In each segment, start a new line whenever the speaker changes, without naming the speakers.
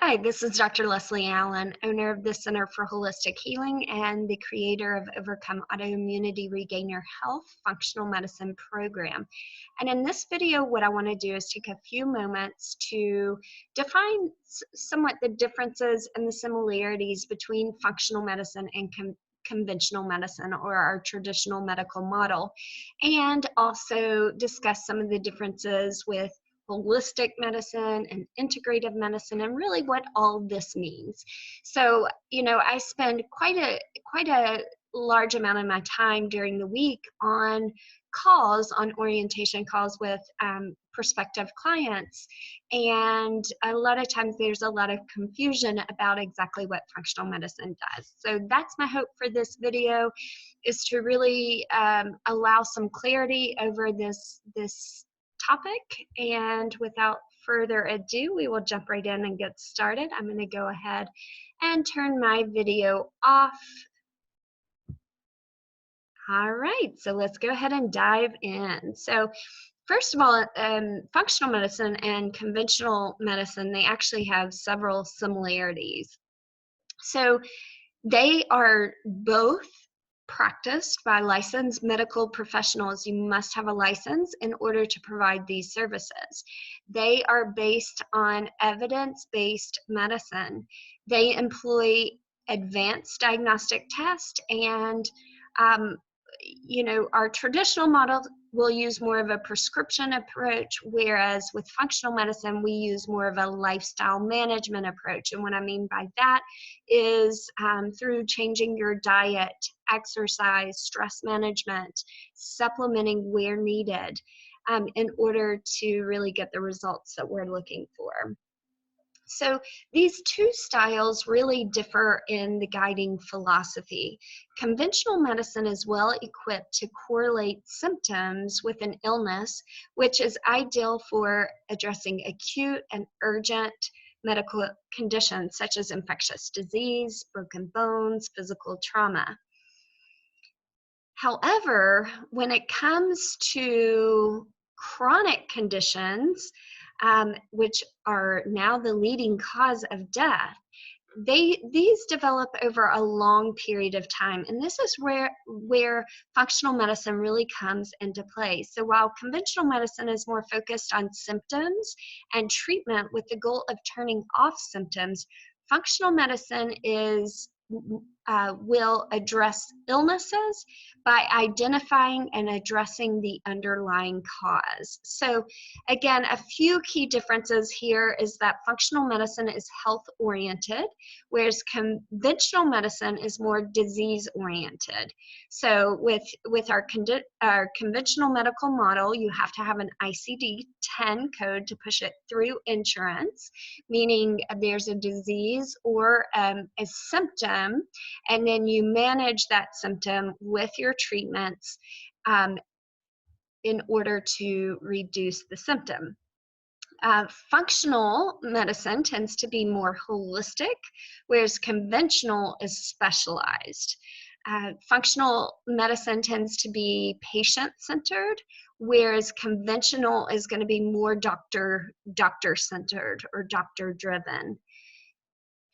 Hi, this is Dr. Leslie Allen, owner of the Center for Holistic Healing and the creator of Overcome Autoimmunity Regain Your Health Functional Medicine Program. And in this video, what I want to do is take a few moments to define somewhat the differences and the similarities between functional medicine and conventional medicine, or our traditional medical model, and also discuss some of the differences with holistic medicine and integrative medicine, and really what all this means. So, I spend quite a large amount of my time during the week on orientation calls with prospective clients, and a lot of times there's a lot of confusion about exactly what functional medicine does. So that's my hope for this video, is to really allow some clarity over this topic. And without further ado, we will jump right in and get started. I'm going to go ahead and turn my video off. All right, so let's go ahead and dive in. So first of all, functional medicine and conventional medicine, they actually have several similarities. So they are both practiced by licensed medical professionals. You must have a license in order to provide these services. They are based on evidence-based medicine. They employ advanced diagnostic tests, and our traditional model will use more of a prescription approach, whereas with functional medicine, we use more of a lifestyle management approach. And what I mean by that is through changing your diet, exercise, stress management, supplementing where needed, in order to really get the results that we're looking for. So these two styles really differ in the guiding philosophy. Conventional medicine is well equipped to correlate symptoms with an illness, which is ideal for addressing acute and urgent medical conditions such as infectious disease, broken bones, physical trauma. However, when it comes to chronic conditions, which are now the leading cause of death, these develop over a long period of time, and this is where functional medicine really comes into play. So while conventional medicine is more focused on symptoms and treatment with the goal of turning off symptoms, functional medicine will address illnesses by identifying and addressing the underlying cause. So again, a few key differences here is that functional medicine is health-oriented, whereas conventional medicine is more disease-oriented. So with our conventional medical model, you have to have an ICD-10 code to push it through insurance, meaning there's a disease or a symptom, and then you manage that symptom with your treatments in order to reduce the symptom. Functional medicine tends to be more holistic, whereas conventional is specialized. Functional medicine tends to be patient-centered, whereas conventional is going to be more doctor-centered or doctor-driven.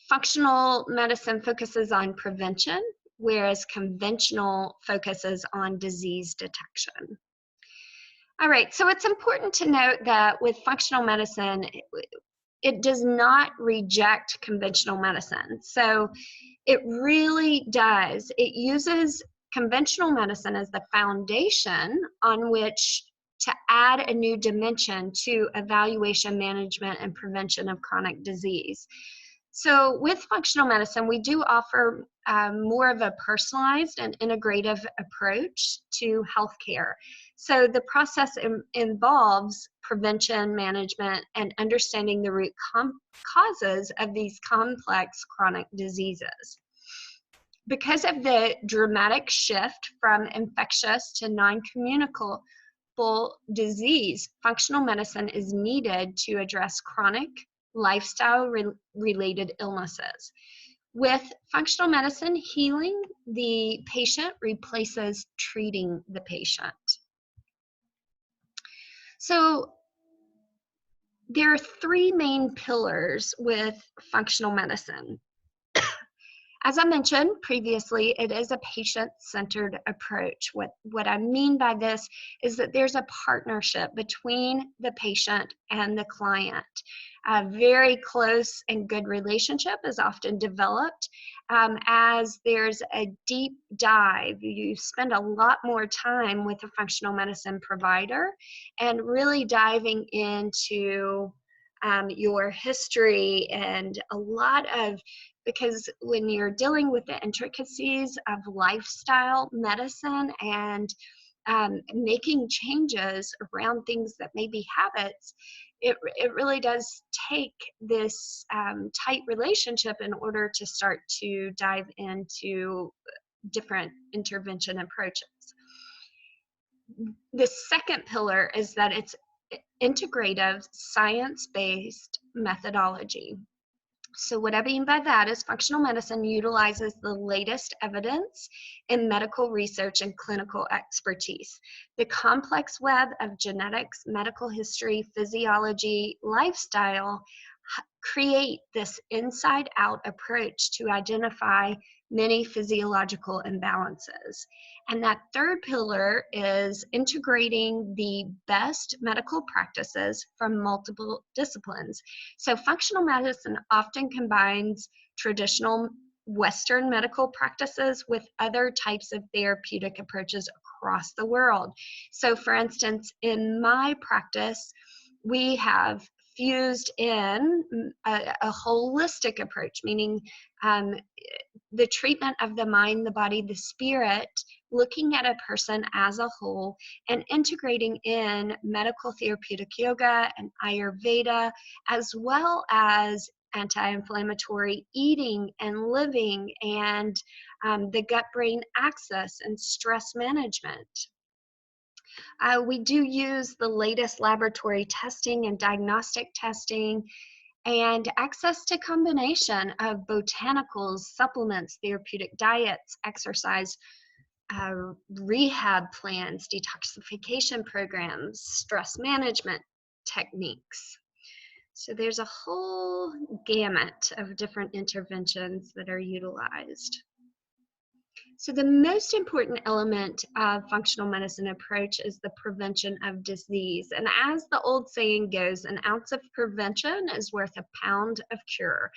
Functional medicine focuses on prevention, whereas conventional focuses on disease detection. All right, so it's important to note that with functional medicine, it does not reject conventional medicine. So it really does. It uses conventional medicine as the foundation on which to add a new dimension to evaluation, management, and prevention of chronic disease. So with functional medicine, we do offer more of a personalized and integrative approach to healthcare. So the process involves prevention, management, and understanding the root causes of these complex chronic diseases. Because of the dramatic shift from infectious to non-communicable disease, functional medicine is needed to address chronic lifestyle-related illnesses. With functional medicine, healing the patient replaces treating the patient. So There are three main pillars with functional medicine. As I mentioned previously, it is a patient-centered approach. What I mean by this is that there's a partnership between the patient and the client. A very close and good relationship is often developed as there's a deep dive. You spend a lot more time with a functional medicine provider and really diving into your history and a lot of, because when you're dealing with the intricacies of lifestyle medicine and making changes around things that may be habits, it really does take this tight relationship in order to start to dive into different intervention approaches. The second pillar is that it's integrative, science-based methodology. So what I mean by that is functional medicine utilizes the latest evidence in medical research and clinical expertise. The complex web of genetics, medical history, physiology, lifestyle create this inside-out approach to identify many physiological imbalances. And that third pillar is integrating the best medical practices from multiple disciplines. So functional medicine often combines traditional Western medical practices with other types of therapeutic approaches across the world. So for instance, in my practice, we have fused in a holistic approach, meaning the treatment of the mind, the body, the spirit, looking at a person as a whole and integrating in medical therapeutic yoga and Ayurveda, as well as anti-inflammatory eating and living and the gut-brain axis and stress management. We do use the latest laboratory testing and diagnostic testing and access to combination of botanicals, supplements, therapeutic diets, exercise, rehab plans, detoxification programs, stress management techniques. So there's a whole gamut of different interventions that are utilized. So the most important element of functional medicine approach is the prevention of disease. And as the old saying goes, an ounce of prevention is worth a pound of cure.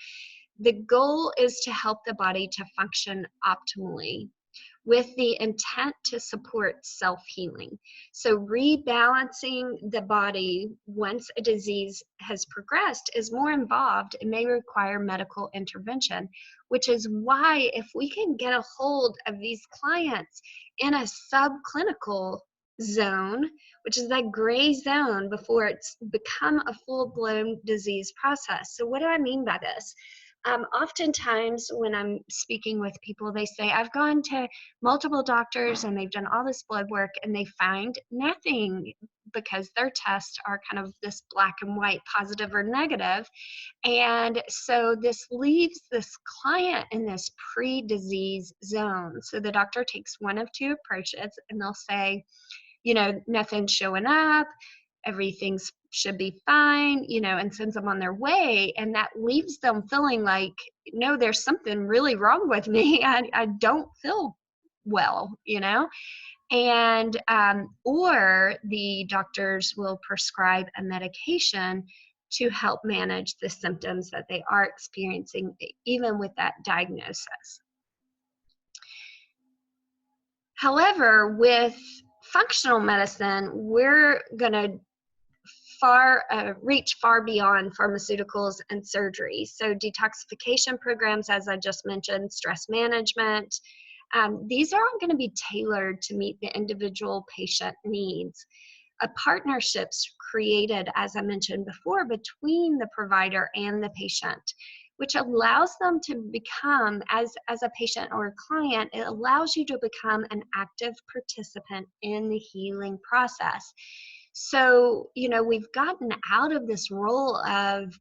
The goal is to help the body to function optimally with the intent to support self-healing. So rebalancing the body once a disease has progressed is more involved and may require medical intervention, which is why if we can get a hold of these clients in a subclinical zone, which is that gray zone before it's become a full-blown disease process. So what do I mean by this? Oftentimes when I'm speaking with people, they say, I've gone to multiple doctors and they've done all this blood work and they find nothing because their tests are kind of this black and white, positive or negative. And so this leaves this client in this pre-disease zone. So the doctor takes one of two approaches and they'll say, you know, nothing's showing up, everything's should be fine, you know, and sends them on their way. And that leaves them feeling like, no, there's something really wrong with me. I don't feel well, you know? And, or the doctors will prescribe a medication to help manage the symptoms that they are experiencing, even with that diagnosis. However, with functional medicine, we're going to reach far beyond pharmaceuticals and surgery. So detoxification programs, as I just mentioned, stress management, these are all going to be tailored to meet the individual patient needs. A partnerships created, as I mentioned before, between the provider and the patient, which allows them to become, as a patient or a client, it allows you to become an active participant in the healing process. So, you know, we've gotten out of this role of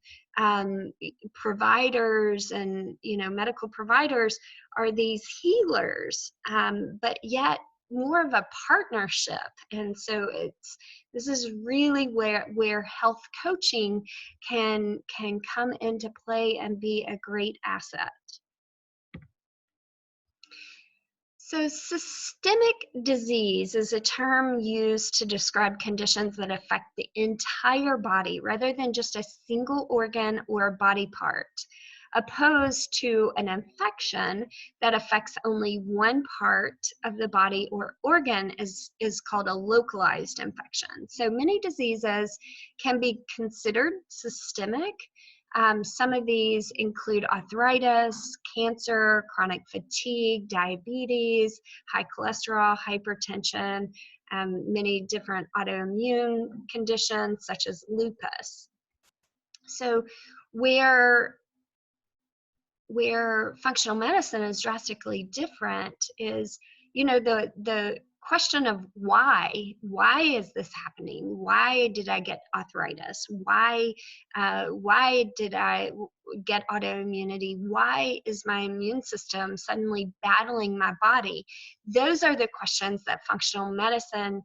providers and, you know, medical providers are these healers, but yet more of a partnership. And so this is really where health coaching can come into play and be a great asset. So systemic disease is a term used to describe conditions that affect the entire body rather than just a single organ or body part, opposed to an infection that affects only one part of the body or organ is called a localized infection. So many diseases can be considered systemic. Some of these include arthritis, cancer, chronic fatigue, diabetes, high cholesterol, hypertension, many different autoimmune conditions such as lupus. So where functional medicine is drastically different is, the question of why is this happening? Why did I get arthritis? Why did I get autoimmunity? Why is my immune system suddenly battling my body? Those are the questions that functional medicine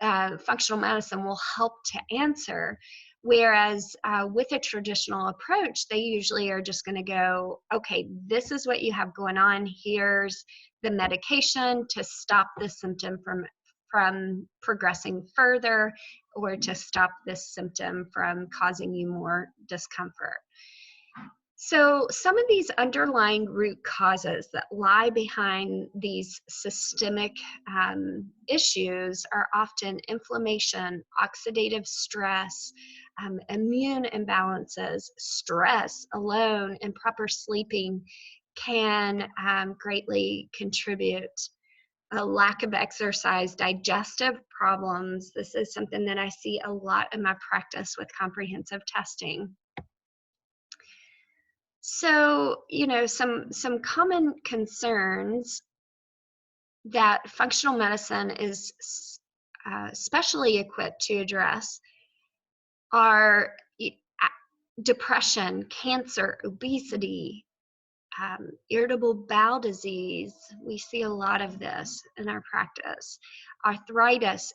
will help to answer. Whereas with a traditional approach, they usually are just going to go, okay, this is what you have going on. Here's the medication to stop the symptom from progressing further, or to stop this symptom from causing you more discomfort. So some of these underlying root causes that lie behind these systemic issues are often inflammation, oxidative stress, immune imbalances. Stress alone, improper sleeping can greatly contribute. A lack of exercise, digestive problems. This is something that I see a lot in my practice with comprehensive testing. So, some common concerns that functional medicine is specially equipped to address are depression, cancer, obesity, irritable bowel disease. We see a lot of this in our practice. Arthritis,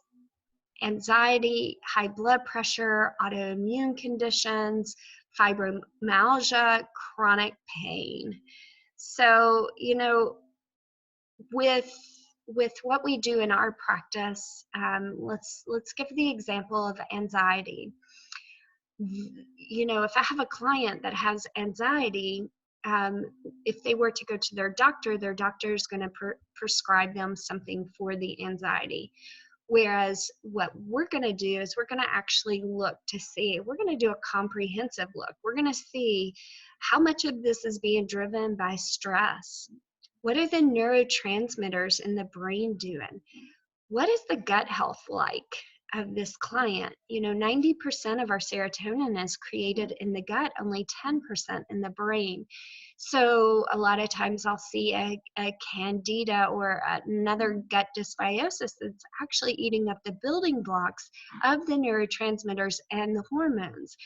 anxiety, high blood pressure, autoimmune conditions, fibromyalgia, chronic pain. So, with what we do in our practice, let's give the example of anxiety. If I have a client that has anxiety, if they were to go to their doctor is going to prescribe them something for the anxiety. Whereas what we're going to do is we're going to actually look to see, we're going to do a comprehensive look. We're going to see how much of this is being driven by stress. What are the neurotransmitters in the brain doing? What is the gut health like of this client? 90% of our serotonin is created in the gut, only 10% in the brain. So a lot of times I'll see a candida or another gut dysbiosis that's actually eating up the building blocks of the neurotransmitters and the hormones.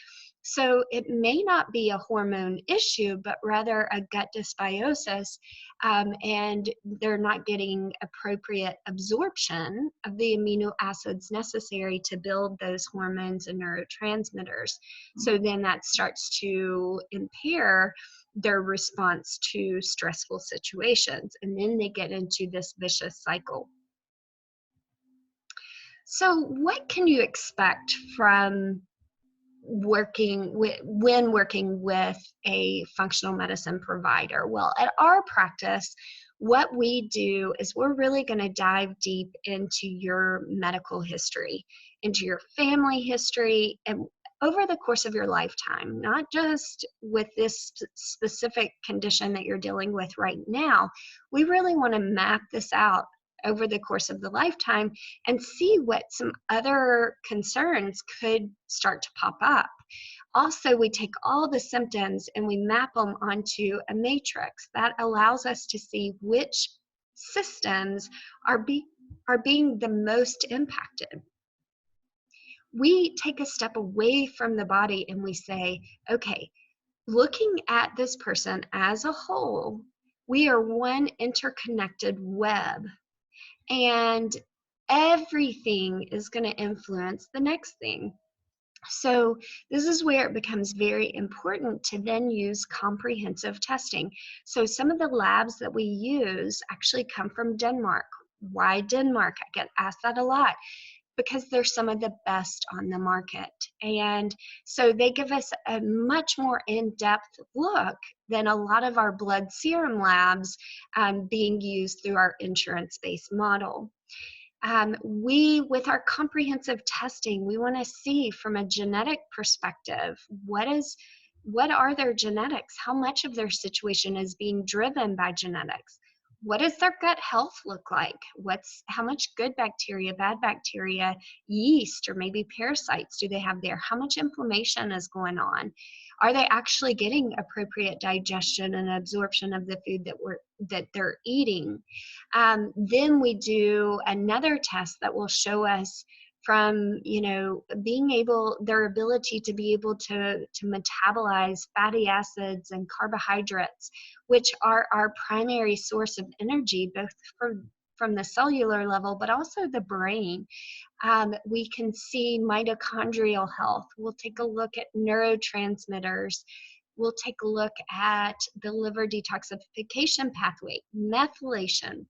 So it may not be a hormone issue, but rather a gut dysbiosis, and they're not getting appropriate absorption of the amino acids necessary to build those hormones and neurotransmitters. So then that starts to impair their response to stressful situations, and then they get into this vicious cycle. So what can you expect from working with a functional medicine provider? Well, at our practice, what we do is we're really going to dive deep into your medical history, into your family history, and over the course of your lifetime, not just with this specific condition that you're dealing with right now. We really want to map this out over the course of the lifetime and see what some other concerns could start to pop up. Also, we take all the symptoms and we map them onto a matrix that allows us to see which systems are being the most impacted. We take a step away from the body and we say, okay, looking at this person as a whole, we are one interconnected web. And everything is going to influence the next thing. So this is where it becomes very important to then use comprehensive testing. So some of the labs that we use actually come from Denmark. Why Denmark? I get asked that a lot, because they're some of the best on the market. And so they give us a much more in-depth look than a lot of our blood serum labs being used through our insurance-based model. With our comprehensive testing, we want to see from a genetic perspective, what are their genetics? How much of their situation is being driven by genetics? What does their gut health look like? How much good bacteria, bad bacteria, yeast, or maybe parasites do they have there? How much inflammation is going on? Are they actually getting appropriate digestion and absorption of the food that they're eating? Then we do another test that will show us from, their ability to be able to metabolize fatty acids and carbohydrates, which are our primary source of energy, both from the cellular level, but also the brain. We can see mitochondrial health. We'll take a look at neurotransmitters. We'll take a look at the liver detoxification pathway, methylation.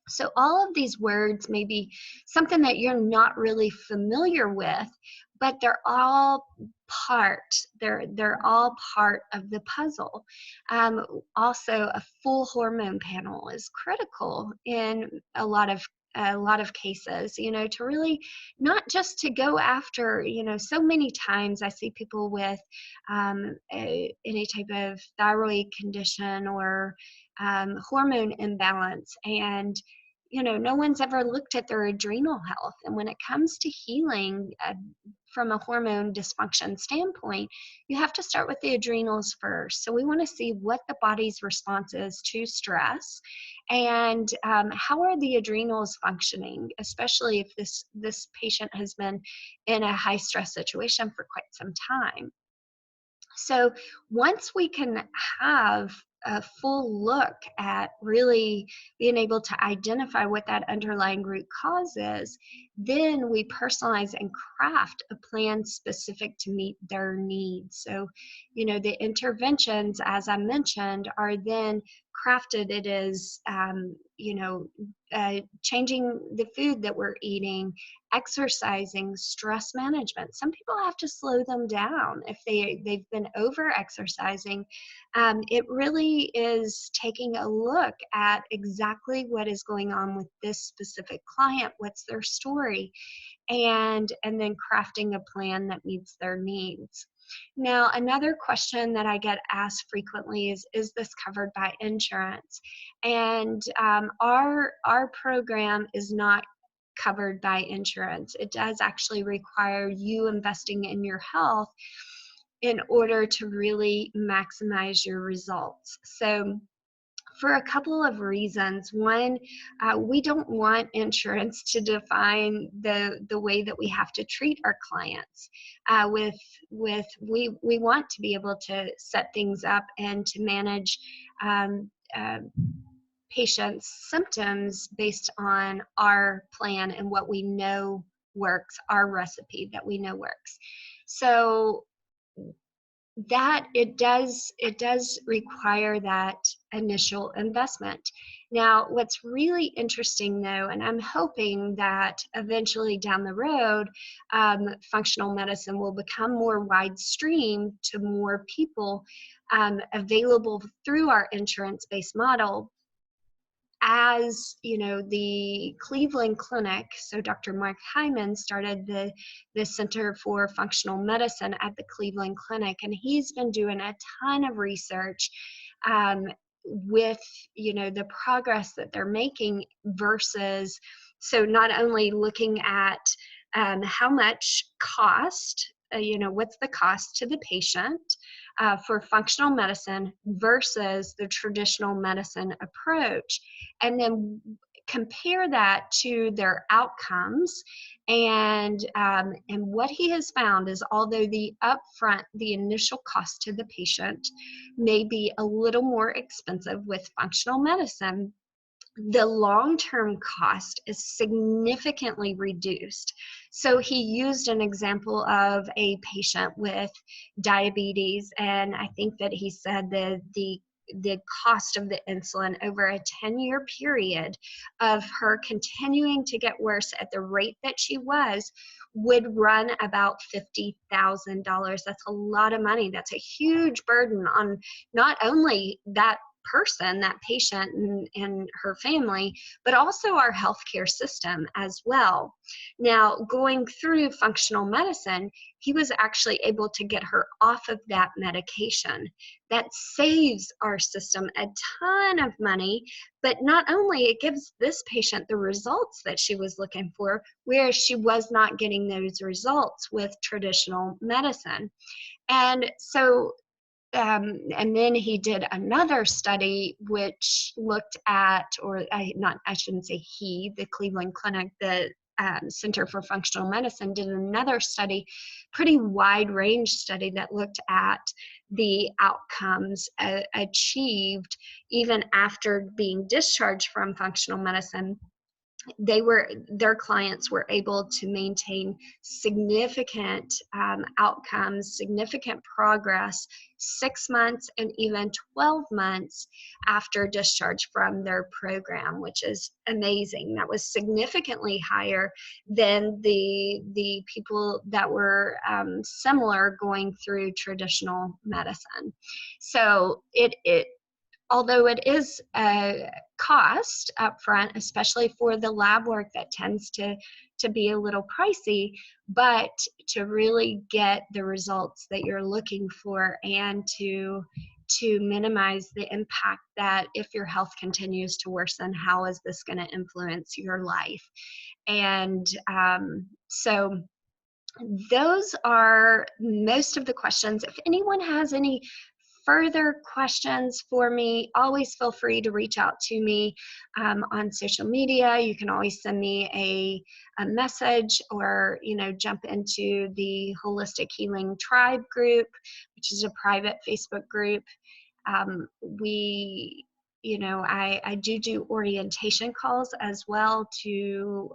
So all of these words may be something that you're not really familiar with, but they're all all part of the puzzle. Also, a full hormone panel is critical in a lot of cases, to really not just to go after, so many times I see people with any type of thyroid condition or hormone imbalance, and no one's ever looked at their adrenal health. And when it comes to healing from a hormone dysfunction standpoint, you have to start with the adrenals first. So we want to see what the body's response is to stress, and how are the adrenals functioning, especially if this patient has been in a high stress situation for quite some time. So once we can have a full look at really being able to identify what that underlying root cause is, then we personalize and craft a plan specific to meet their needs. So, the interventions, as I mentioned, are then crafted. It is, changing the food that we're eating, exercising, stress management. Some people have to slow them down if they've been over exercising. It really is taking a look at exactly what is going on with this specific client, what's their story, and then crafting a plan that meets their needs. Now, another question that I get asked frequently is this covered by insurance? And our program is not covered by insurance. It does actually require you investing in your health in order to really maximize your results. So for a couple of reasons. One, we don't want insurance to define the way that we have to treat our clients. We want to be able to set things up and to manage patients' symptoms based on our plan and what we know works, our recipe that we know works. So that it does require that initial investment. Now, what's really interesting though, and I'm hoping that eventually down the road, functional medicine will become more widestream to more people, available through our insurance-based model. As the Cleveland Clinic, so Dr. Mark Hyman started the Center for Functional Medicine at the Cleveland Clinic, and he's been doing a ton of research with the progress that they're making versus, so not only looking at how much cost, what's the cost to the patient for functional medicine versus the traditional medicine approach, and then compare that to their outcomes. And what he has found is, although the initial cost to the patient may be a little more expensive with functional medicine, the long-term cost is significantly reduced. So he used an example of a patient with diabetes, and I think that he said that the cost of the insulin over a 10-year period of her continuing to get worse at the rate that she was would run about $50,000. That's a lot of money. That's a huge burden on not only that person, that patient, and her family, but also our healthcare system as well. Now, going through functional medicine, he was actually able to get her off of that medication. That saves our system a ton of money, but not only it gives this patient the results that she was looking for, whereas she was not getting those results with traditional medicine. And so and then he did another study which looked at, or I shouldn't say he, the Cleveland Clinic, the Center for Functional Medicine did another study, pretty wide range study that looked at the outcomes achieved even after being discharged from functional medicine. Their clients were able to maintain significant outcomes, significant progress 6 months and even 12 months after discharge from their program, which is amazing. That was significantly higher than the people that were similar going through traditional medicine. So although it is a cost up front, especially for the lab work that tends to be a little pricey, but to really get the results that you're looking for and to minimize the impact that if your health continues to worsen, how is this going to influence your life? And so those are most of the questions. If anyone has any further questions for me, always feel free to reach out to me on social media. You can always send me a message, or jump into the Holistic Healing Tribe group, which is a private Facebook group. I do orientation calls as well to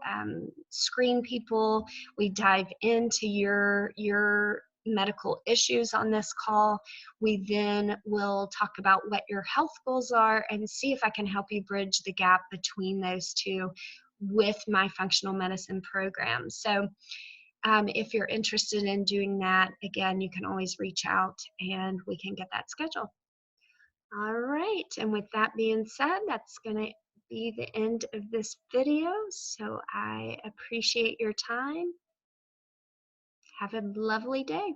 screen people. We dive into your medical issues on this call. We then will talk about what your health goals are and see if I can help you bridge the gap between those two with my functional medicine program. So if you're interested in doing that, again, you can always reach out and we can get that scheduled. All right, and with that being said, that's going to be the end of this video. So I appreciate your time. Have a lovely day.